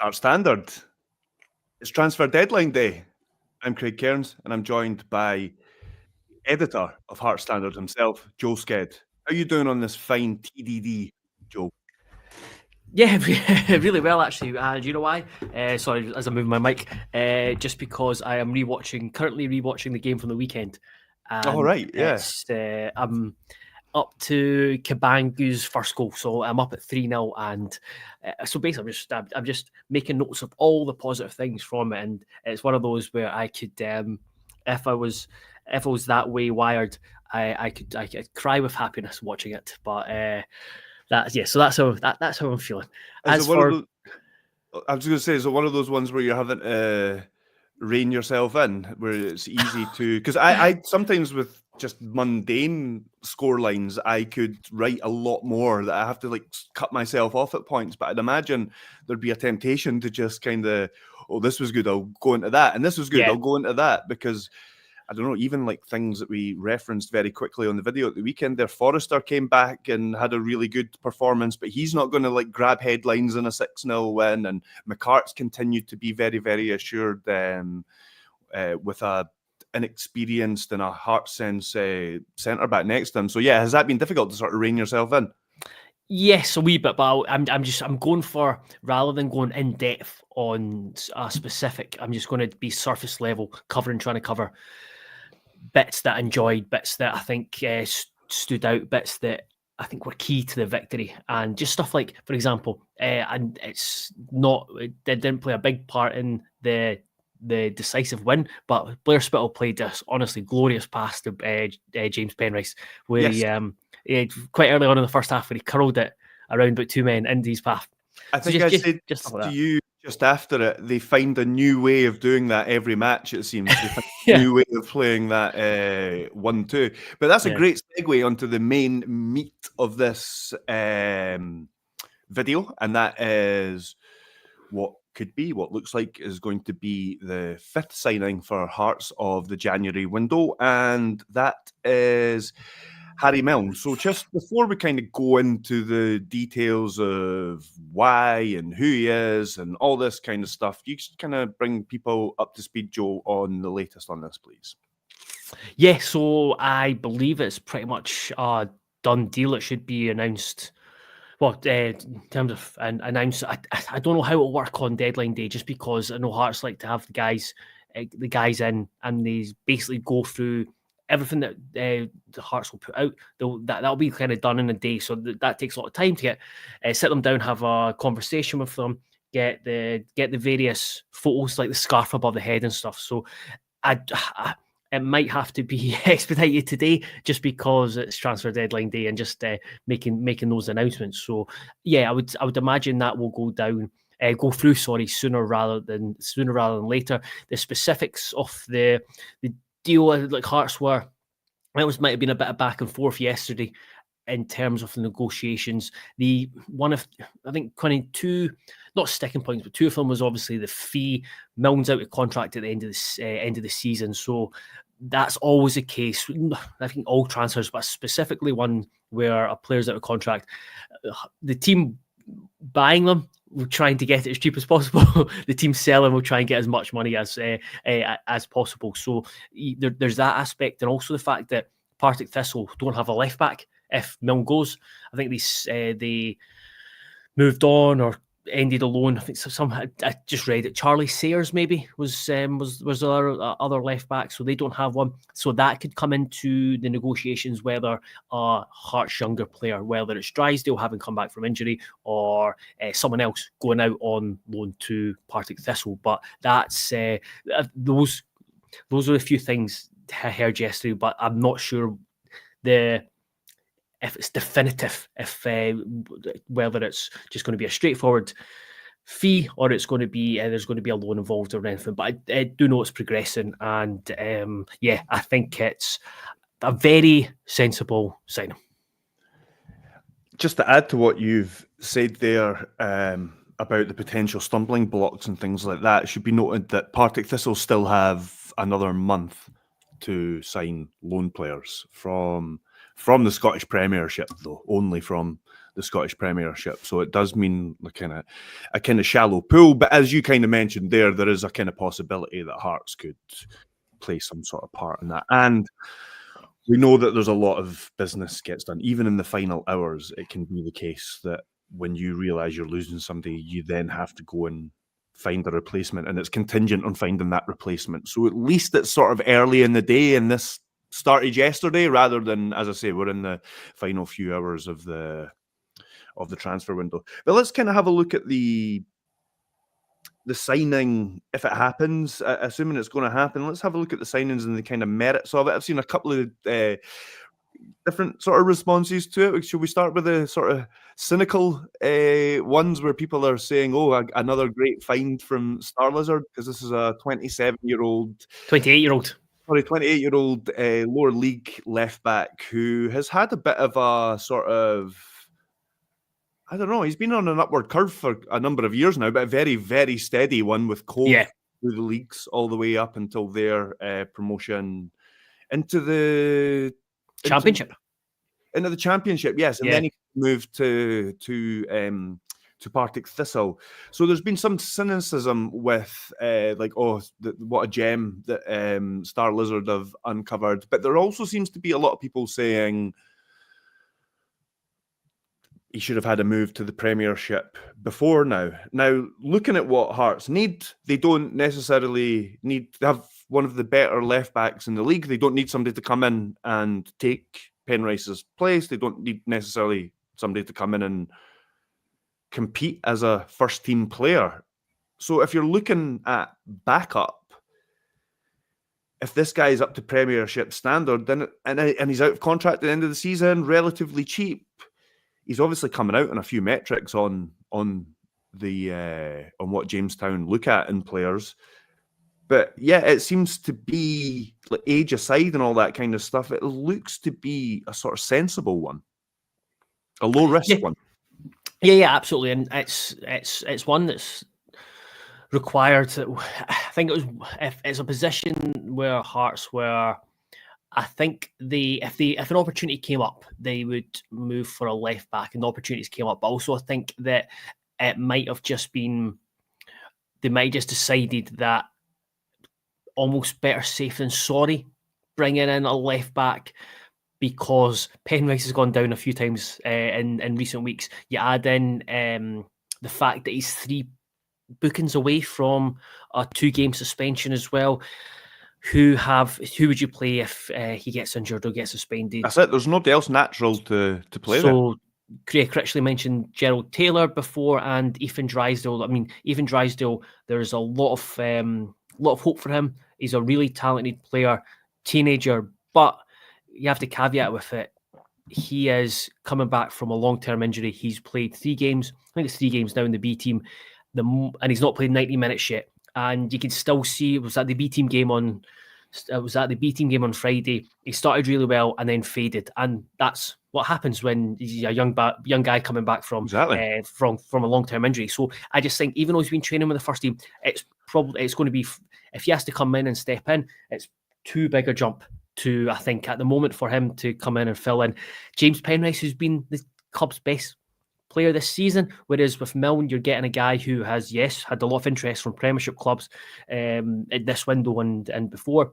Start Standard. It's transfer deadline day. I'm Craig Cairns, and I'm joined by editor of Heart Standard himself, Joe Sked. How are you doing on this fine TDD, Joe? Yeah, really well actually. And you know why? Sorry, as I move my mic, just because I am currently rewatching the game from the weekend, Oh, and right, yeah. I'm up to Kabangu's first goal, so I'm up at 3-0, and so basically I'm just making notes of all the positive things from it, and it's one of those where I could, if I was that way wired, I could cry with happiness watching it, but. So that's how I'm feeling. Is it one of those, I was going to say, is it one of those ones where you're having to rein yourself in, where it's easy to... Because I sometimes with just mundane score lines, I could write a lot more that I have to like cut myself off at points. But I'd imagine there'd be a temptation to just kind of, oh, this was good, I'll go into that. And this was good, I'll go into that. Because... I don't know, even like things that we referenced very quickly on the video at the weekend there, Forrester came back and had a really good performance, but he's not going to like grab headlines in a 6-0 win. And McCart's continued to be very, very assured with a inexperienced and a heart sense centre-back next to him. So yeah, has that been difficult to sort of rein yourself in? Yes, a wee bit, but I'm going for, rather than going in depth on a specific, I'm just going to be surface level, trying to cover bits that I enjoyed, bits that I think stood out, bits that I think were key to the victory, and just stuff like, for example, and it didn't play a big part in the decisive win, but Blair Spittle played this honestly glorious pass to James Penrice, where he quite early on in the first half, where he curled it around about two men into his path. I think I said to you just after it, they find a new way of doing that every match, it seems. They find a new way of playing that 1-2. But that's a great segue onto the main meat of this video, and that is what looks like is going to be the fifth signing for Hearts of the January window, and that is Harry Milne. So just before we kind of go into the details of why and who he is and all this kind of stuff, you just kind of bring people up to speed, Joe, on the latest on this, please. Yeah, so I believe it's pretty much a done deal. It should be announced. Well, in terms of announced, I don't know how it'll work on deadline day, just because I know Hearts like to have the guys in, and they basically go through everything that the Hearts will put out. That'll be kind of done in a day, so that takes a lot of time to get sit them down, have a conversation with them, get the various photos, like the scarf above the head and stuff. So it might have to be expedited today, just because it's transfer deadline day and just making those announcements. So yeah, I would imagine that will go through sooner rather than later. The specifics of the deal, like Hearts were, it might have been a bit of back and forth yesterday in terms of the negotiations. I think 22, not sticking points, but two of them was obviously the fee. Milne's out of contract at the end of the season, so that's always the case. I think all transfers, but specifically one where a player's out of contract, the team buying them will trying to get it as cheap as possible. The team selling will try and get as much money as possible. So there's that aspect, and also the fact that Partick Thistle don't have a left back if Milne goes. I think they moved on or ended a loan. I think I just read it. Charlie Sayers maybe was other left back, so they don't have one. So that could come into the negotiations, whether a Hearts younger player, whether it's Drysdale having come back from injury, or someone else going out on loan to Partick Thistle. But that's those are a few things I heard yesterday, but I'm not sure if it's definitive, whether it's just going to be a straightforward fee or it's going to be there's going to be a loan involved or anything. But I do know it's progressing, and I think it's a very sensible signing. Just to add to what you've said there about the potential stumbling blocks and things like that, it should be noted that Partick Thistle still have another month to sign loan players from the Scottish Premiership, though, only from the Scottish Premiership. So it does mean a kind of shallow pool. But as you kind of mentioned there is a kind of possibility that Hearts could play some sort of part in that. And we know that there's a lot of business gets done. Even in the final hours, it can be the case that when you realise you're losing somebody, you then have to go and find a replacement, and it's contingent on finding that replacement. So at least it's sort of early in the day, and this started yesterday rather than, as I say, we're in the final few hours of the transfer window. But let's kind of have a look at the signing, if it happens, assuming it's going to happen. Let's have a look at the signings and the kind of merits of it. I've seen a couple of different sort of responses to it. Should we start with the sort of cynical ones where people are saying, oh, another great find from Star Lizard, because this is a 28-year-old lower league left back who has had a bit of a sort of, I don't know, he's been on an upward curve for a number of years now, but a very, very steady one with Cove through the leagues all the way up until their promotion into the Championship. Into the Championship, yes. And then he moved to Partick Thistle. So there's been some cynicism with what a gem that Star Lizard have uncovered. But there also seems to be a lot of people saying he should have had a move to the Premiership before now. Now, looking at what Hearts need, they don't necessarily need to have one of the better left backs in the league. They don't need somebody to come in and take Penrice's place. They don't need necessarily somebody to come in and compete as a first team player. So if you're looking at backup, if this guy is up to Premiership standard, then and he's out of contract at the end of the season, relatively cheap, he's obviously coming out on a few metrics on what Jamestown look at in players. But yeah, it seems to be, like, age aside and all that kind of stuff, it looks to be a sort of sensible one, a low risk one. Yeah, absolutely, and it's one that's required. I think if it's a position where Hearts were, I think if an opportunity came up, they would move for a left back, and the opportunities came up. But also, I think that it might have just been, they might have just decided that almost better safe than sorry bringing in a left back, because Penrice has gone down a few times in recent weeks. You add in the fact that he's 3 bookings away from a 2-game suspension as well. Who would you play if he gets injured or gets suspended? That's it. There's nobody else natural to play there. So Craig Critchley mentioned Gerald Taylor before, and Ethan Drysdale. I mean, Ethan Drysdale, there's a lot of hope for him. He's a really talented player, teenager, but you have to caveat with it. He is coming back from a long-term injury. He's played 3 games. I think it's 3 games now in the B team, and he's not played 90 minutes yet. And you can still see it was at the B team game on Friday. He started really well and then faded, and that's what happens when he's a young guy coming back from a long-term injury. So I just think, even though he's been training with the first team, it's going to be, if he has to come in and step in, it's too big a jump to, I think, at the moment, for him to come in and fill in. James Penrice, who's been the Cubs' best player this season, whereas with Mellon, you're getting a guy who has, had a lot of interest from Premiership clubs in this window and before.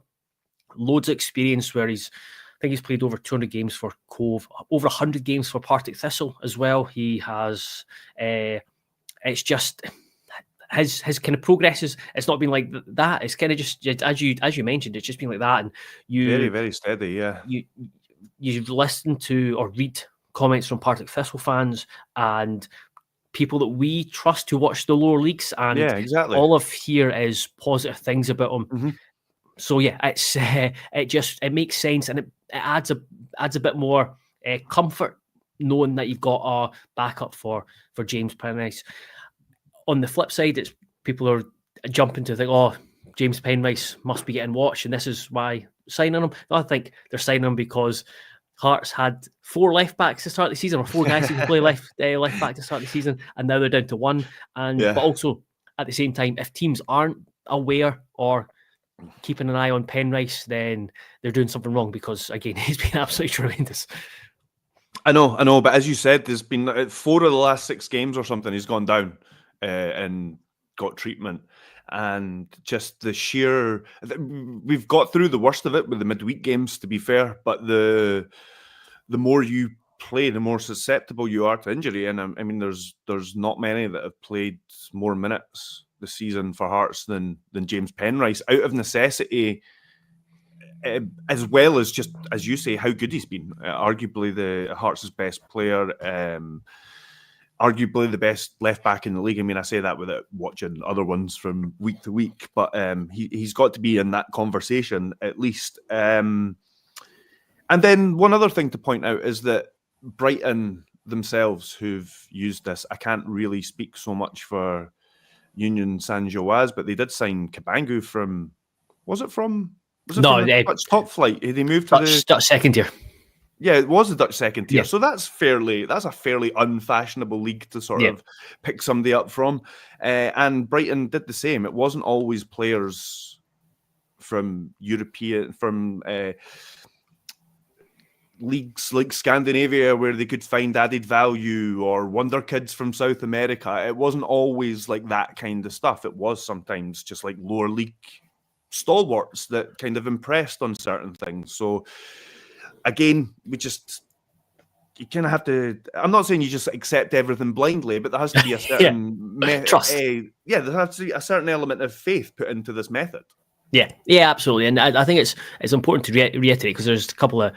Loads of experience, where I think he's played over 200 games for Cove, over 100 games for Partick Thistle as well. He has, it's just, his kind of progress it's not been like that. It's kind of just, as you mentioned, it's just been like that. And you very, very steady, yeah. You've listened to or read comments from Partick Thistle fans and people that we trust to watch the lower leagues, and all of here is positive things about him. Mm-hmm. So yeah, it makes sense, and it adds a bit more comfort knowing that you've got a backup for James Penrice. On the flip side, it's people are jumping to think, oh, James Penrice must be getting watched, and this is why signing him. I think they're signing him because Hearts had 4 left backs to start the season, or 4 guys who can play left back to start the season, and now they're down to 1. But also at the same time, if teams aren't aware or keeping an eye on Penrice, then they're doing something wrong, because again, he's been absolutely tremendous. I know, but as you said, there's been 4 of the last 6 games or something. He's gone down and got treatment, and just the sheer. We've got through the worst of it with the midweek games, to be fair, but the more you play, the more susceptible you are to injury. And I mean, there's not many that have played more minutes this season for Hearts than James Penrice, out of necessity. As well as just, as you say, how good he's been. Arguably the Hearts' best player, arguably the best left back in the league. I mean, I say that without watching other ones from week to week, but he's got to be in that conversation at least. And then one other thing to point out is that Brighton themselves, who've used this, I can't really speak so much for Union Saint-Gilloise, but they did sign Kabangu from, was it from the Dutch top flight? They moved to the Dutch second tier. Yeah, it was the Dutch second tier. Yeah. So that's a fairly unfashionable league to sort of pick somebody up from. And Brighton did the same. It wasn't always players from leagues like Scandinavia where they could find added value, or wonder kids from South America. It wasn't always like that kind of stuff. It was sometimes just like lower league stalwarts that kind of impressed on certain things. So again, you kind of have to. I'm not saying you just accept everything blindly, but there has to be a certain trust. There has to be a certain element of faith put into this method. Yeah, absolutely, and I think it's important to reiterate, because there's a couple of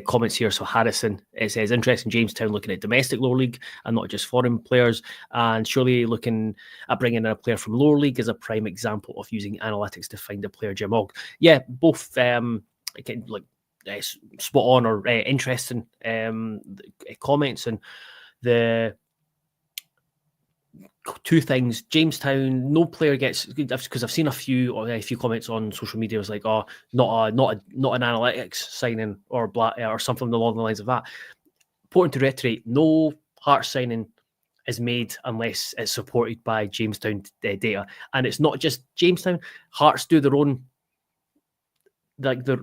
comments here. So Harrison, it says, interesting Jamestown looking at domestic lower league and not just foreign players, and surely looking at bringing in a player from lower league is a prime example of using analytics to find a player. Jim Og, both spot on or interesting comments. And the two things: Jamestown, no player gets, because I've seen a few comments on social media. It was like, oh, not an analytics signing or something along the lines of that. Important to reiterate: no Hearts signing is made unless it's supported by Jamestown data, and it's not just Jamestown. Hearts do their own. Like the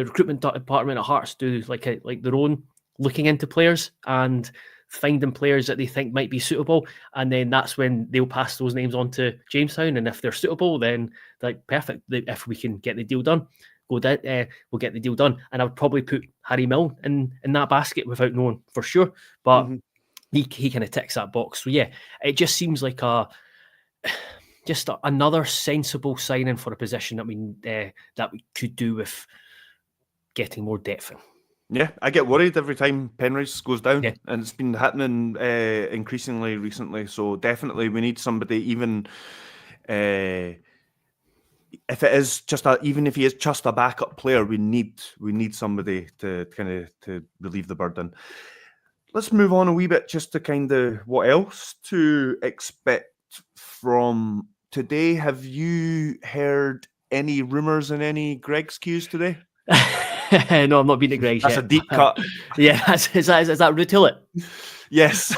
recruitment department at Hearts do like their own looking into players and finding players that they think might be suitable, and then that's when they'll pass those names on to Jamestown, and if they're suitable, then like perfect. If we can get the deal done, we'll get the deal done. And I would probably put Harry Milne in that basket without knowing for sure, but he kind of ticks that box. So it just seems like another sensible signing for a position that we could do with getting more depth in. Yeah, I get worried every time Penrice goes down, and it's been happening increasingly recently. So definitely we need somebody, even if it is even if he is just a backup player, we need somebody to relieve the burden. Let's move on a wee bit just to kind of what else to expect from today. Have you heard any rumours in any Greg's queues today? No, I'm not being a Greg. That's a deep cut. Is that Ruud Hillet? Yes.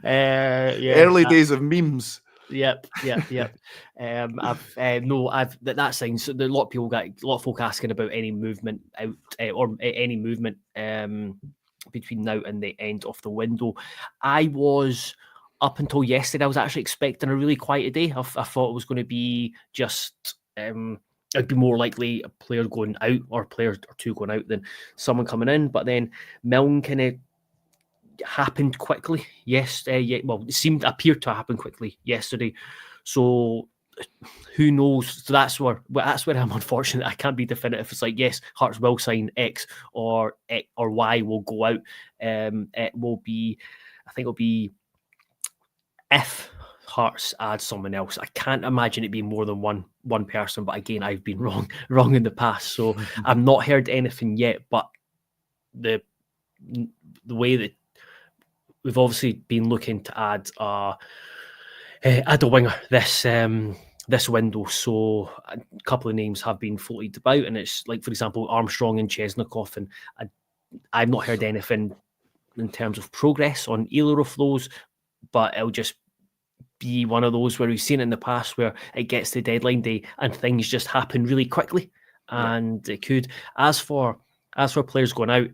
Early days of memes. Yep. That signs. So a lot of people a lot of folk asking about any movement out or any movement between now and the end of the window. I was, up until yesterday, I was actually expecting a really quiet day. I thought it was going to be just. It'd be more likely a player going out or player or two going out than someone coming in. But then Mellon kind of happened quickly. It appeared to happen quickly yesterday. So who knows? So that's where I'm unfortunate. I can't be definitive. It's like, yes, Hearts will sign X or Y will go out. It will be, I think it'll be if Hearts add someone else. I can't imagine it being more than one person, but again, I've been wrong in the past, so I've not heard anything yet. But the way that we've obviously been looking to add a winger this window, so a couple of names have been floated about, and it's like, for example, Armstrong and Chesnikoff, and I've not heard anything in terms of progress on either of those, but it'll just be one of those where we've seen it in the past where it gets to deadline day and things just happen really quickly, and it could. As for players going out,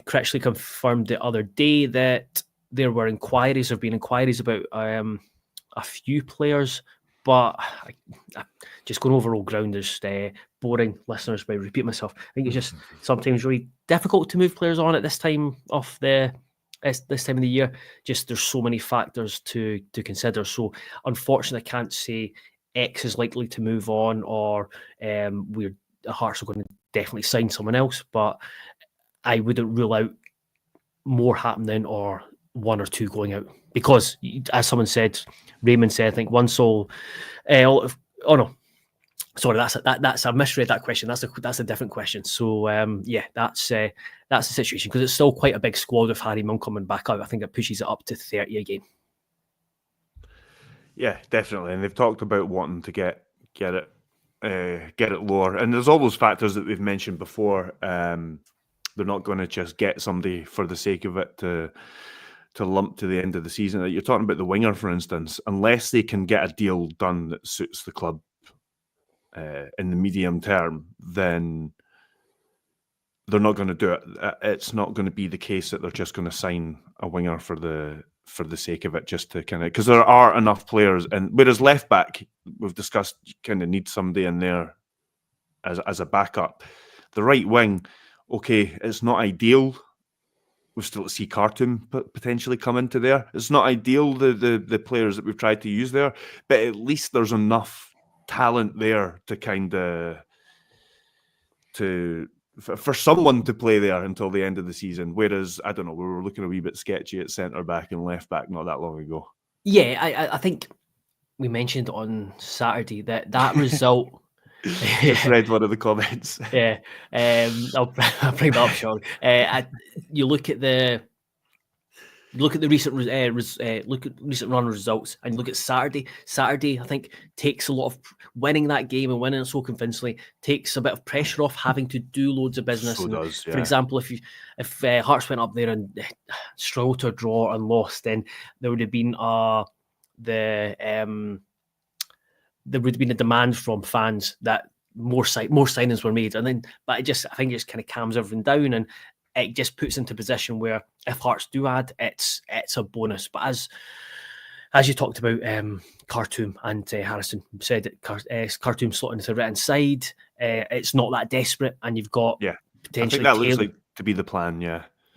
Critchley confirmed the other day that there have been inquiries about a few players, but just going over old ground is boring, listeners, by repeating myself. I think it's just sometimes really difficult to move players on at this time of this time of the year. Just there's so many factors to consider. So unfortunately, I can't say X is likely to move on, or Hearts are going to definitely sign someone else, but I wouldn't rule out more happening or one or two going out, because, as someone said, Raymond said, I think once all, oh no, sorry, that's I misread that question. That's a different question. So that's the situation, because it's still quite a big squad with Harry Milne coming back out. I think it pushes it up to 30 again. Yeah, definitely, and they've talked about wanting to get it lower, and there's all those factors that we've mentioned before. They're not going to just get somebody for the sake of it to lump to the end of the season. You're talking about the winger, for instance, unless they can get a deal done that suits the club in the medium term, then they're not going to do it. It's not going to be the case that they're just going to sign a winger for the sake of it, just to kind of, because there are enough players, and whereas left back, we've discussed, you kind of need somebody in there as a backup. The right wing, okay, it's not ideal. We still see Khartoum potentially come into there. It's not ideal, the players that we've tried to use there, but at least there's enough talent there to kind of for someone to play there until the end of the season. Whereas, I don't know, we were looking a wee bit sketchy at centre back and left back not that long ago. Yeah, I think we mentioned on Saturday that result. Just read one of the comments. Yeah, I'll bring that up shortly. You look at the recent recent run of results, and look at Saturday. Saturday, I think, takes a lot of winning that game, and winning it so convincingly takes a bit of pressure off having to do loads of business. So does, yeah. For example, if Hearts went up there and struggled to draw and lost, then there would have been there would have been a demand from fans that more signings were made, and then I think it just kind of calms everything down, and it just puts into a position where if Hearts do add, it's a bonus. But as you talked about, Khartoum and Harrison said that Khartoum slotting to the right hand side, it's not that desperate, and you've got potentially. I think that looks like to be the plan.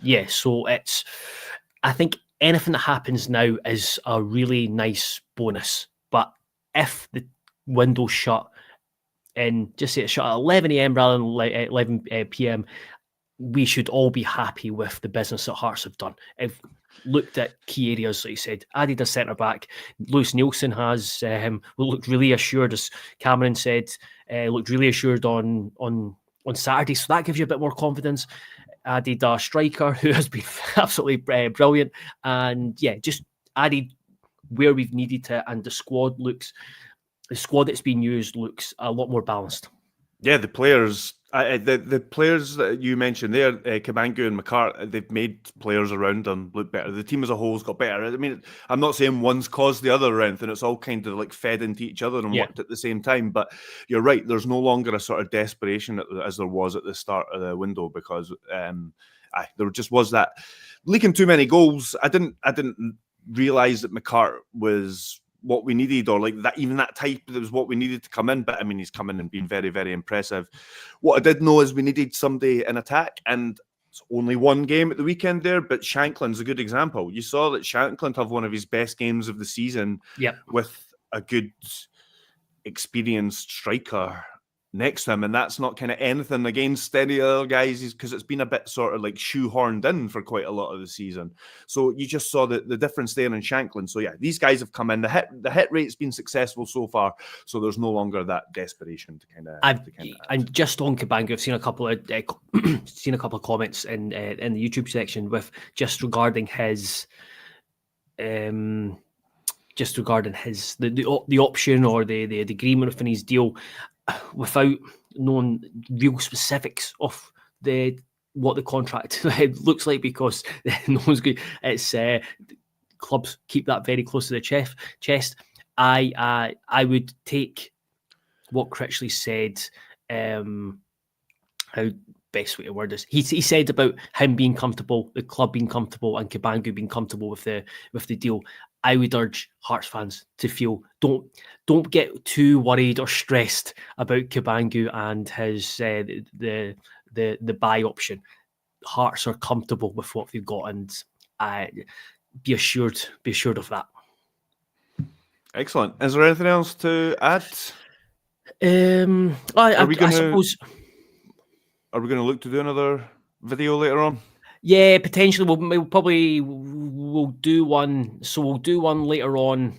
Yeah. So I think anything that happens now is a really nice bonus. But if the window's shut, and just say it's shut at 11 a.m. rather than 11 p.m., we should all be happy with the business that Hearts have done. I've looked at key areas, like you said, added a centre-back. Lewis Nielsen has looked really assured, as Cameron said, looked really assured on Saturday, so that gives you a bit more confidence. Added a striker who has been absolutely brilliant, and just added where we've needed to, and the squad that's been used looks a lot more balanced. Yeah, the players, the players that you mentioned there, Kabangu and McCart, they've made players around them look better. The team as a whole's got better. I mean, I'm not saying one's caused the other or anything. It's all kind of like fed into each other and worked at the same time. But you're right, there's no longer a sort of desperation as there was at the start of the window, because there just was that leaking too many goals. I didn't realise that McCart was what we needed, or like that, even that type, that was what we needed to come in. But I mean, he's come in and been very, very impressive. What I did know is we needed somebody in attack, and it's only one game at the weekend there, but Shankland's a good example. You saw that Shankland have one of his best games of the season with a good, experienced striker next to him, and that's not kind of anything against any other guys, because it's been a bit sort of like shoehorned in for quite a lot of the season. So you just saw the difference there in Shankland. So these guys have come in. The hit rate's been successful so far, so there's no longer that desperation to kind of. And just on Kabangu, I've seen a couple of comments in the YouTube section with just regarding his. Just regarding his the option or the agreement within his deal, without knowing real specifics of what the contract looks like, because no one's good. It's clubs keep that very close to the chest. I would take what Critchley said, how best way to word this. He said about him being comfortable, the club being comfortable, and Cabangu being comfortable with the deal. I would urge Hearts fans to feel don't get too worried or stressed about Cabangu and his the buy option. Hearts are comfortable with what they've got, and be assured of that. Excellent. Is there anything else to add? I suppose. Are we going to look to do another video later on? Yeah, potentially. We'll do one. So we'll do one later on,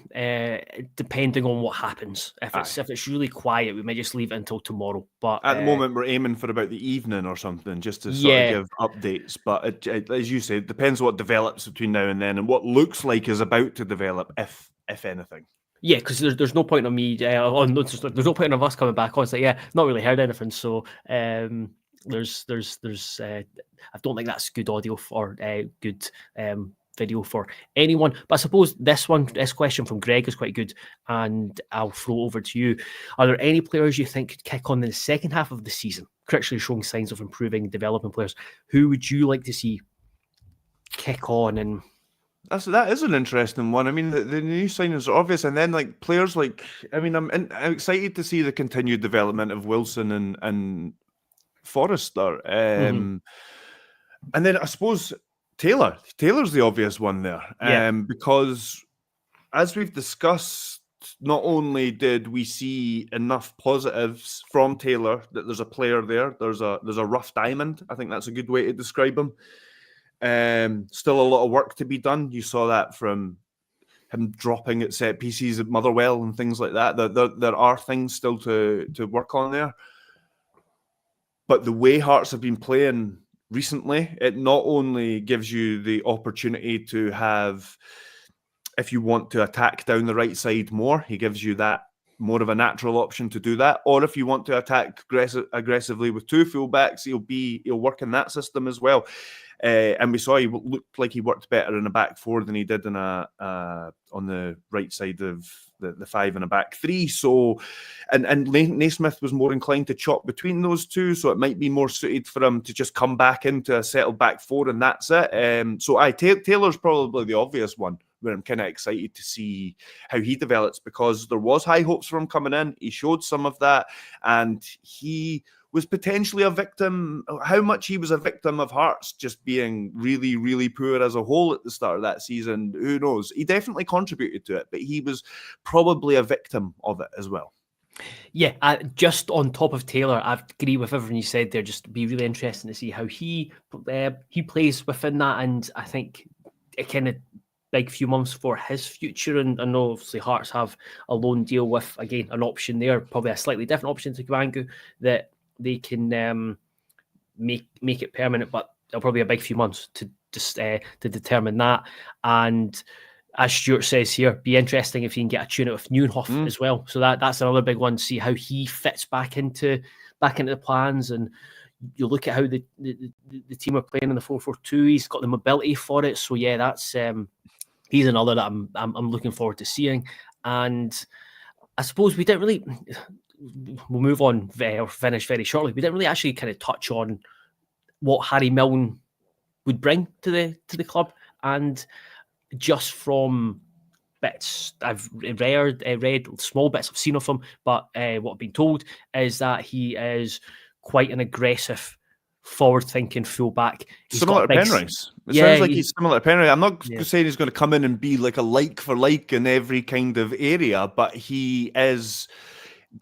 depending on what happens. If it's really quiet, we may just leave it until tomorrow. But at the moment, we're aiming for about the evening or something, just to sort of give updates. But as you say, it depends what develops between now and then, and what looks like is about to develop, if anything. Yeah, because there's no point on me. There's no point of us coming back on. It's like, not really heard anything. So there's I don't think that's good audio for good video for anyone. But I suppose this question from Greg is quite good, and I'll throw over to you. Are there any players you think could kick on in the second half of the season, crucially showing signs of improving, developing players? Who would you like to see kick on? And that is an interesting one. I mean, the new signings are obvious, and then like players like, I mean, I'm excited to see the continued development of Wilson and Forrester. And then I suppose Taylor's the obvious one there. Because as we've discussed, not only did we see enough positives from Taylor that there's a player there, there's a rough diamond. I think that's a good way to describe him. Still a lot of work to be done. You saw that from him dropping at set pieces at Motherwell and things like that. There are things still to work on there. But the way Hearts have been playing recently, it not only gives you the opportunity to have, if you want to attack down the right side more, he gives you that more of a natural option to do that. Or if you want to attack aggressively with two fullbacks, he'll work in that system as well. And we saw he looked like he worked better in a back four than he did in on the right side of the five and a back three. So, and Naismith was more inclined to chop between those two, so it might be more suited for him to just come back into a settled back four, and that's it. Taylor's probably the obvious one, where I'm kind of excited to see how he develops, because there was high hopes for him coming in. He showed some of that, and he was potentially a victim. How much he was a victim of Hearts just being really, really poor as a whole at the start of that season, who knows? He definitely contributed to it, but he was probably a victim of it as well. Yeah, just on top of Taylor, I agree with everything you said there. Just be really interesting to see how he plays within that, and I think it kind of big few months for his future. And I know obviously Hearts have a loan deal with, again, an option there, probably a slightly different option to Cabangu, that they can make it permanent, but it'll probably be a big few months to determine that. And as Stuart says here, be interesting if he can get a tune out with Neuenhoff as well. So that's another big one, to see how he fits back into the plans. And you look at how the team are playing in the 4-4-2. He's got the mobility for it. So yeah, that's he's another that I'm looking forward to seeing. And I suppose we didn't really. We'll move on or finish very shortly. We didn't really actually kind of touch on what Harry Milne would bring to the club, and just from bits I've read small bits I've seen of him, but what I've been told is that he is quite an aggressive, forward-thinking fullback. Similar to Penrice. It sounds like he's similar to Penrice. I'm not saying he's going to come in and be like a like for like in every kind of area, but he is.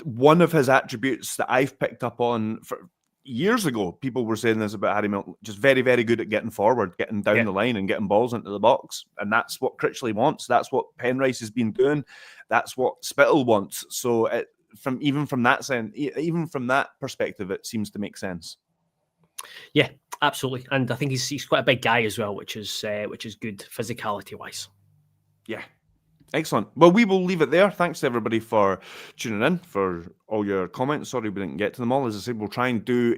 One of his attributes that I've picked up on for years ago, people were saying this about Harry Milne, just very, very good at getting forward, getting down the line and getting balls into the box. And that's what Critchley wants. That's what Penrice has been doing. That's what Spittle wants. So even from that perspective, it seems to make sense. Yeah, absolutely. And I think he's quite a big guy as well, which is good physicality-wise. Yeah. Excellent. Well, we will leave it there. Thanks to everybody for tuning in, for all your comments. Sorry we didn't get to them all. As I said, we'll try and do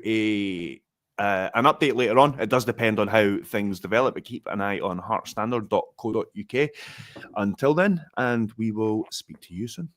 an update later on. It does depend on how things develop, but keep an eye on heartstandard.co.uk. Until then, and we will speak to you soon.